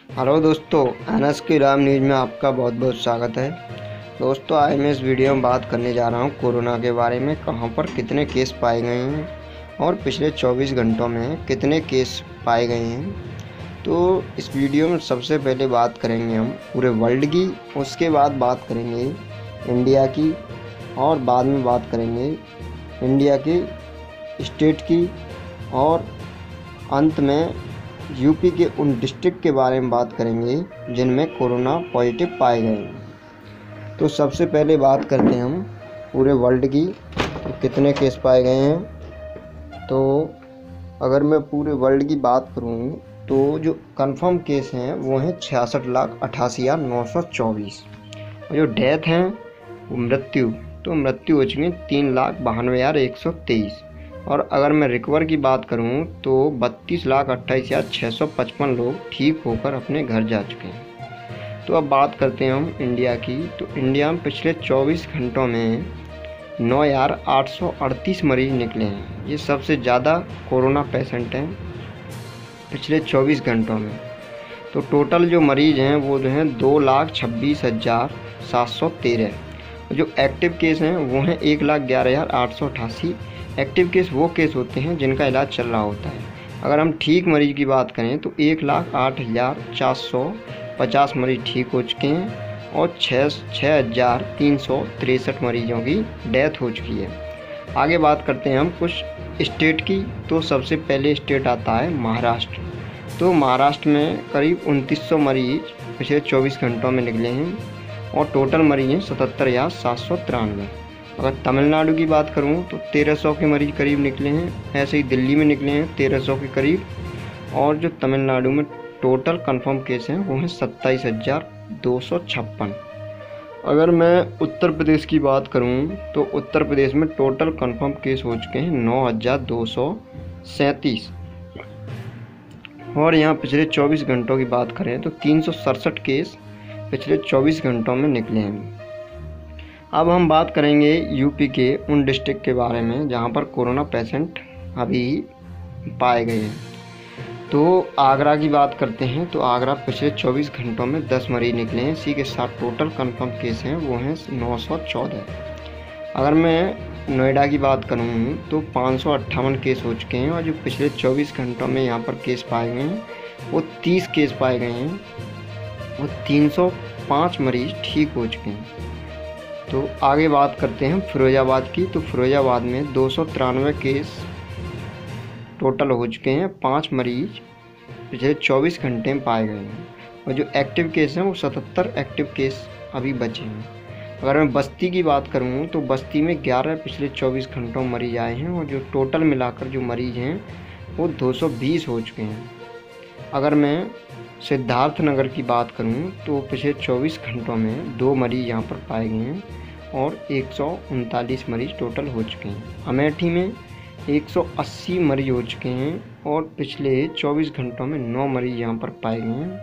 Hello दोस्तों, NS की Ram news में आपका बहुत बहुत स्वागत है। दोस्तों, आज मैं इस वीडियो में बात करने जा रहा हूं कोरोना के बारे में। कहां पर कितने केस पाए गए हैं और पिछले 24 घंटों में कितने केस पाए गए हैं। तो इस वीडियो में सबसे पहले बात करेंगे हम पूरे वर्ल्ड की, उसके बाद बात करेंगे इंडिया की, और बाद में बात करेंगे इंडिया की स्टेट की, और अंत में यूपी के उन डिस्ट्रिक्ट के बारे में बात करेंगे जिनमें कोरोना पॉजिटिव पाए गए हैं। तो सबसे पहले बात करते हैं हम पूरे वर्ल्ड की, तो कितने केस पाए गए हैं। तो अगर मैं पूरे वर्ल्ड की बात करूं तो जो कंफर्म केस हैं वो हैं 66,88,924, और जो डेथ हैं वो मृत्यु हो चुकी हैं 3,92,123। और अगर मैं रिकवर की बात करूं तो 32,28,655 लोग ठीक होकर अपने घर जा चुके हैं। तो अब बात करते हैं हम इंडिया की। तो इंडिया में पिछले 24 घंटों में 9,838 मरीज निकले हैं। ये सबसे ज़्यादा कोरोना पेशेंट हैं पिछले 24 घंटों में। तो टोटल जो मरीज हैं वो जो हैं 2,26,713। जो एक्टिव केस हैं वो हैं 1,11,888। एक्टिव केस वो केस होते हैं जिनका इलाज चल रहा होता है। अगर हम ठीक मरीज की बात करें तो 1,08,450 मरीज ठीक हो चुके हैं और 6,363 मरीजों की डेथ हो चुकी है। आगे बात करते हैं हम कुछ स्टेट की। तो सबसे पहले स्टेट आता है महाराष्ट्र। तो महाराष्ट्र में करीब 2900 मरीज पिछले 24 घंटों में निकले हैं और टोटल मरीज हैं 77,793। अगर तमिलनाडु की बात करूं तो 1300 के मरीज करीब निकले हैं। ऐसे ही दिल्ली में निकले हैं 1300 के करीब। और जो तमिलनाडु में टोटल कंफर्म केस हैं वो हैं 27,256। अगर मैं उत्तर प्रदेश की बात करूं तो उत्तर प्रदेश में टोटल कंफर्म केस हो चुके हैं 9,237। और यहाँ पिछले 24 घंटों की बात करें तो 367 केस पिछले 24 घंटों में निकले हैं। अब हम बात करेंगे यूपी के उन डिस्ट्रिक्ट के बारे में जहां पर कोरोना पेशेंट अभी पाए गए हैं। तो आगरा की बात करते हैं। तो आगरा पिछले 24 घंटों में 10 मरीज निकले हैं। इसी के साथ टोटल कंफर्म केस हैं वो हैं 914। अगर मैं नोएडा की बात करूं तो 558 केस हो चुके हैं और जो पिछले 24 घंटों में यहाँ पर केस पाए गए हैं वो 30 केस पाए गए हैं और 305 मरीज ठीक हो चुके हैं। तो आगे बात करते हैं फिरोजाबाद की। तो फिरोजाबाद में 293 केस टोटल हो चुके हैं। 5 मरीज पिछले 24 घंटे में पाए गए हैं और जो एक्टिव केस हैं वो 77 एक्टिव केस अभी बचे हैं। अगर मैं बस्ती की बात करूं तो बस्ती में 11 पिछले 24 घंटों में मरीज आए हैं और जो टोटल मिलाकर जो मरीज हैं वो 220 हो चुके हैं। अगर मैं सिद्धार्थनगर की बात करूं तो पिछले 24 घंटों में 2 मरीज यहाँ पर पाए गए हैं और 139 मरीज टोटल हो चुके हैं। अमेठी में 180 मरीज हो चुके हैं और पिछले 24 घंटों में 9 मरीज यहाँ पर पाए गए हैं।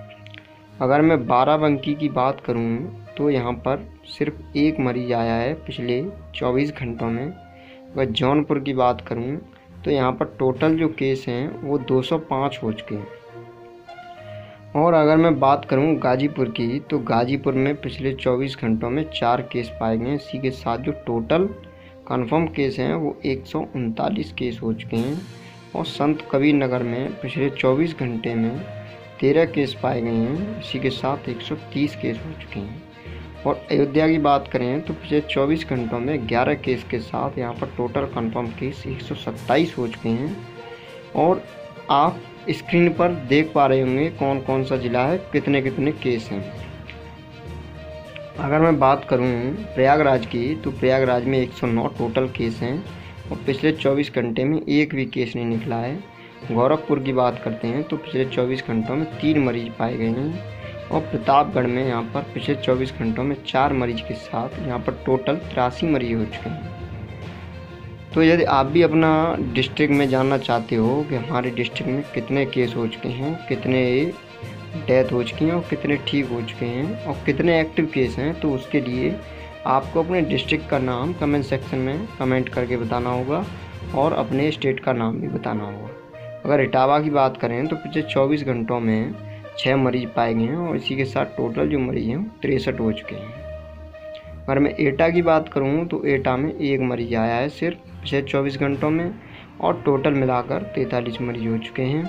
अगर मैं बाराबंकी की बात करूं तो यहाँ पर सिर्फ 1 मरीज आया है पिछले 24 घंटों में। अगर जौनपुर की बात करूं तो यहाँ पर टोटल जो केस हैं वो 205 हो चुके हैं। और अगर मैं बात करूं गाजीपुर की तो गाजीपुर में पिछले 24 घंटों में 4 केस पाए गए हैं। इसी के साथ जो टोटल कंफर्म केस हैं वो 139 केस हो चुके हैं। और संत कबीर नगर में पिछले 24 घंटे में 13 केस पाए गए हैं। इसी के साथ 130 केस हो चुके हैं। और अयोध्या की बात करें तो पिछले 24 घंटों में 11 केस के साथ यहाँ पर टोटल कंफर्म केस 127 हो चुके हैं। और आप स्क्रीन पर देख पा रहे होंगे कौन कौन सा ज़िला है, कितने कितने केस हैं। अगर मैं बात करूं प्रयागराज की तो प्रयागराज में 109 टोटल केस हैं और पिछले 24 घंटे में एक भी केस नहीं निकला है। गोरखपुर की बात करते हैं तो पिछले 24 घंटों में 3 मरीज पाए गए हैं और प्रतापगढ़ में यहाँ पर पिछले 24 घंटों में 4 मरीज के साथ यहाँ पर टोटल 83 मरीज हो चुके हैं। तो यदि आप भी अपना डिस्ट्रिक्ट में जानना चाहते हो कि हमारे डिस्ट्रिक्ट में कितने केस हो चुके हैं, कितने डेथ हो चुकी हैं और कितने ठीक हो चुके हैं और कितने एक्टिव केस हैं, तो उसके लिए आपको अपने डिस्ट्रिक्ट का नाम कमेंट सेक्शन में कमेंट करके बताना होगा और अपने स्टेट का नाम भी बताना होगा। अगर इटावा की बात करें तो पिछले 24 घंटों में 6 मरीज पाए गए हैं और इसी के साथ टोटल जो मरीज हैं 63 हो चुके हैं। अगर मैं एटा की बात करूँ तो एटा में 1 मरीज आया है सिर्फ पिछले 24 घंटों में और टोटल मिलाकर 43 मरीज हो चुके हैं।